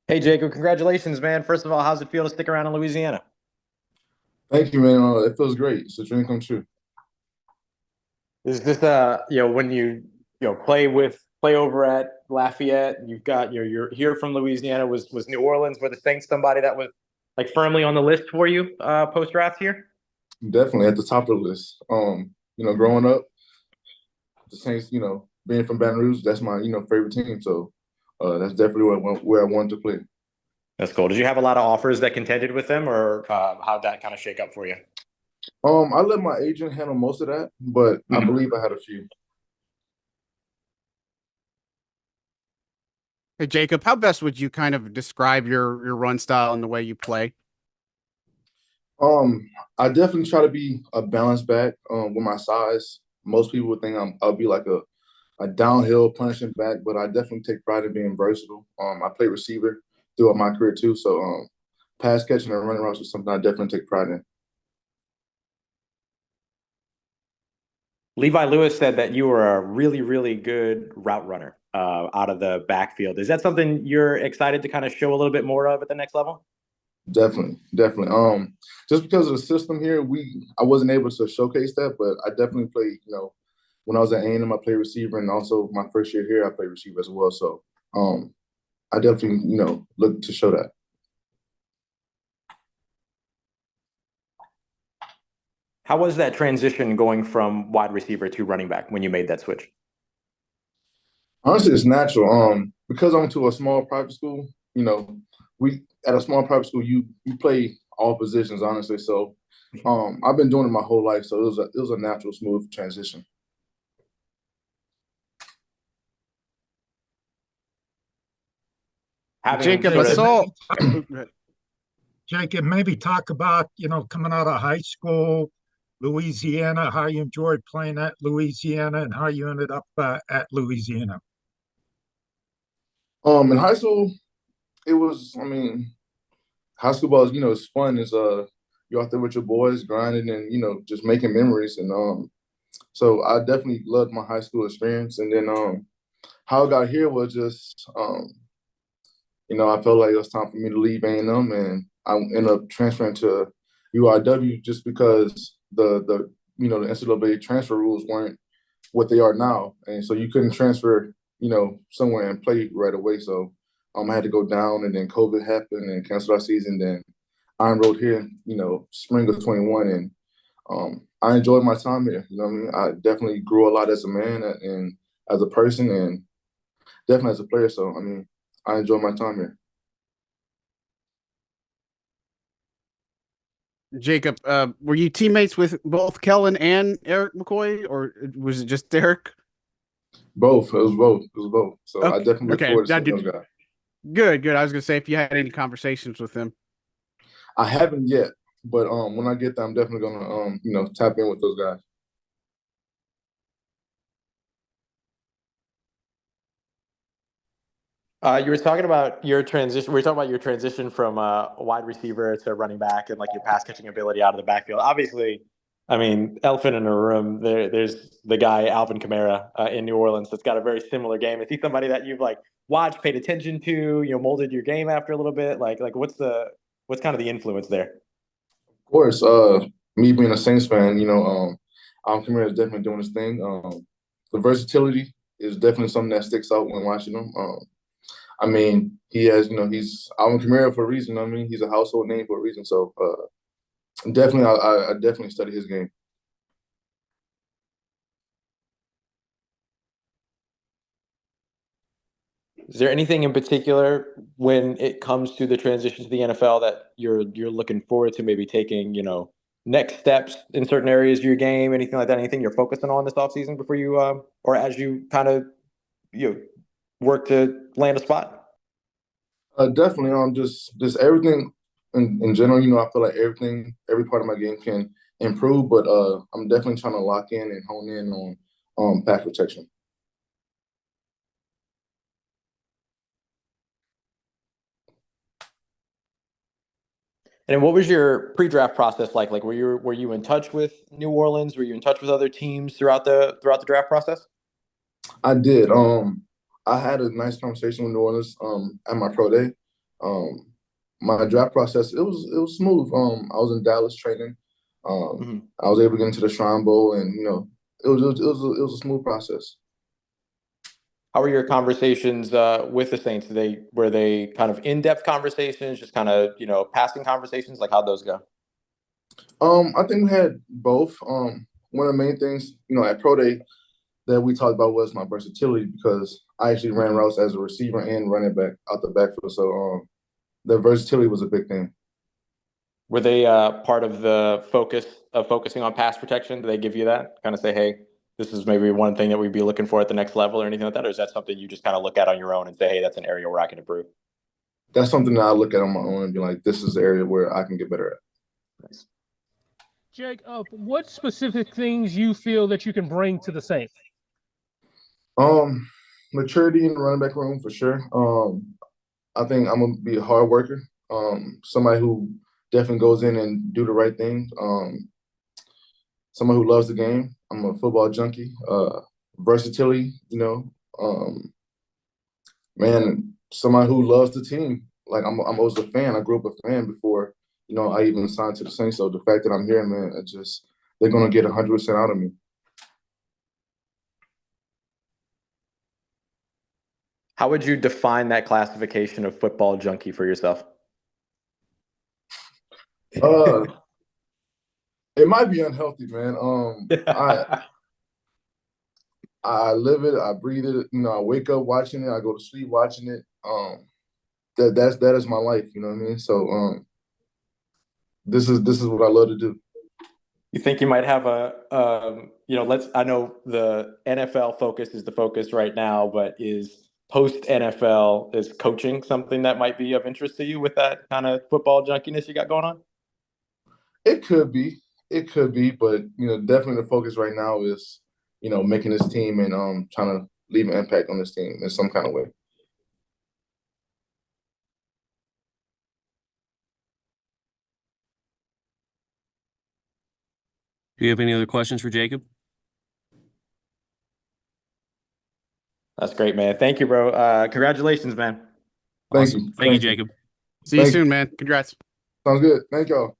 Hey, Jacob, congratulations, man. First of all, how's it feel to stick around in Louisiana? Thank you, man. It feels great. It's a dream come true. Is this when you play over at Lafayette, you've got you're here from Louisiana. Was New Orleans, were the Saints somebody that was like firmly on the list for you post draft here? Definitely at the top of the list. Growing up, the Saints, being from Baton Rouge, that's my, favorite team. So that's definitely where I wanted to play. That's cool. Did you have a lot of offers that contended with them, or how'd that kind of shake up for you? I let my agent handle most of that, but I Mhm. believe I had a few. Hey Jacob, how best would you kind of describe your run style and the way you play? I definitely try to be a balanced back with my size. Most people would think I'll be like a downhill punishing back, but I definitely take pride in being versatile. I play receiver throughout my career too, so pass catching and running routes is something I definitely take pride in. Levi Lewis said that you were a really, really good route runner out of the backfield. Is that something you're excited to kind of show a little bit more of at the next level? Definitely, definitely. Just because of the system here, I wasn't able to showcase that, but I definitely played. When I was at A&M, I played receiver, and also my first year here, I played receiver as well. So, I definitely, look to show that. How was that transition going from wide receiver to running back when you made that switch? Honestly, it's natural. Because I went to a small private school, we at a small private school, you play all positions, honestly. So, I've been doing it my whole life, so it was a natural, smooth transition. Having Jacob, I sort Jacob, of saw. maybe Jacob, maybe talk about, coming out of high school, Louisiana, how you enjoyed playing at Louisiana and how you ended up at Louisiana. In high school, it was. I mean, high school ball is, it's fun. It's you're out there with your boys grinding and just making memories. And so I definitely loved my high school experience. And then how I got here was just I felt like it was time for me to leave A&M, and I ended up transferring to UIW just because the NCAA transfer rules weren't what they are now, and so you couldn't transfer somewhere and play right away. So I had to go down, and then COVID happened and canceled our season. Then I enrolled here, spring of 21, and I enjoyed my time here. You know what I mean? I definitely grew a lot as a man and as a person, and definitely as a player. So I mean, I enjoyed my time here. Jacob, were you teammates with both Kellen and Eric McCoy, or was it just Derek? Both. It was both. It was both. So I Okay, definitely look okay, forward to seeing those guys. good. I was gonna say if you had any conversations with them. I haven't yet, but when I get there, I'm definitely gonna tap in with those guys. you were talking about your transition. We were talking about your transition from a wide receiver to running back and like your pass catching ability out of the backfield. Obviously, I mean, elephant in the room. There's the guy Alvin Kamara in New Orleans that's got a very similar game. Is he somebody that you've like watched, paid attention to, molded your game after a little bit? Like what's kind of the influence there? Of course, me being a Saints fan, Kamara is definitely doing his thing. The versatility is definitely something that sticks out when watching him. I mean, he has, he's Alvin Kamara for a reason. I mean, he's a household name for a reason. So definitely, I definitely study his game. Is there anything in particular when it comes to the transition to the NFL that you're looking forward to maybe taking, next steps in certain areas of your game, anything like that, anything you're focusing on this offseason before you or as you kind of you know, work to land a spot? Definitely, just everything in general. I feel like every part of my game can improve, but I'm definitely trying to lock in and hone in on pass protection. And what was your pre-draft process like? Like were you in touch with New Orleans? Were you in touch with other teams throughout the draft process? I did. I had a nice conversation with New Orleans at my pro day. My draft process, it was smooth. I was in Dallas training. I was able to get into the Shrine Bowl, and it was a smooth process. How were your conversations with the Saints? Were they kind of in-depth conversations, just kind of passing conversations? Like how'd those go? I think we had both. One of the main things, at Pro Day that we talked about was my versatility, because I actually ran routes as a receiver and running back out the backfield. So the versatility was a big thing. Were they part of the focus of focusing on pass protection? Did they give you that? Kind of say, hey, this is maybe one thing that we'd be looking for at the next level or anything like that? Or is that something you just kind of look at on your own and say, hey, that's an area where I can improve? That's something that I look at on my own and be like, this is the area where I can get better at. Nice. Jake, what specific things you feel that you can bring to the Saints? Maturity in the running back room for sure. I think I'm gonna be a hard worker. Somebody who definitely goes in and do the right thing. Somebody who loves the game. I'm a football junkie. Versatility, man, somebody who loves the team. Like I was a fan. I grew up a fan before, I even signed to the Saints. So the fact that I'm here, man, they're gonna get 100% out of me. How would you define that classification of football junkie for yourself? It might be unhealthy, man. I live it, I breathe it. I wake up watching it, I go to sleep watching it. That is my life. You know what I mean? So this is what I love to do. You think you might have I know the NFL focus is the focus right now, but is post NFL, is coaching something that might be of interest to you with that kind of football junkiness you got going on? It could be, but definitely the focus right now is, making this team and trying to leave an impact on this team in some kind of way. Do you have any other questions for Jacob? That's great, man. Thank you, bro. Congratulations, man. Thank Awesome. you. Thank you, Jacob. See you soon, man. Congrats. Sounds good. Thank y'all.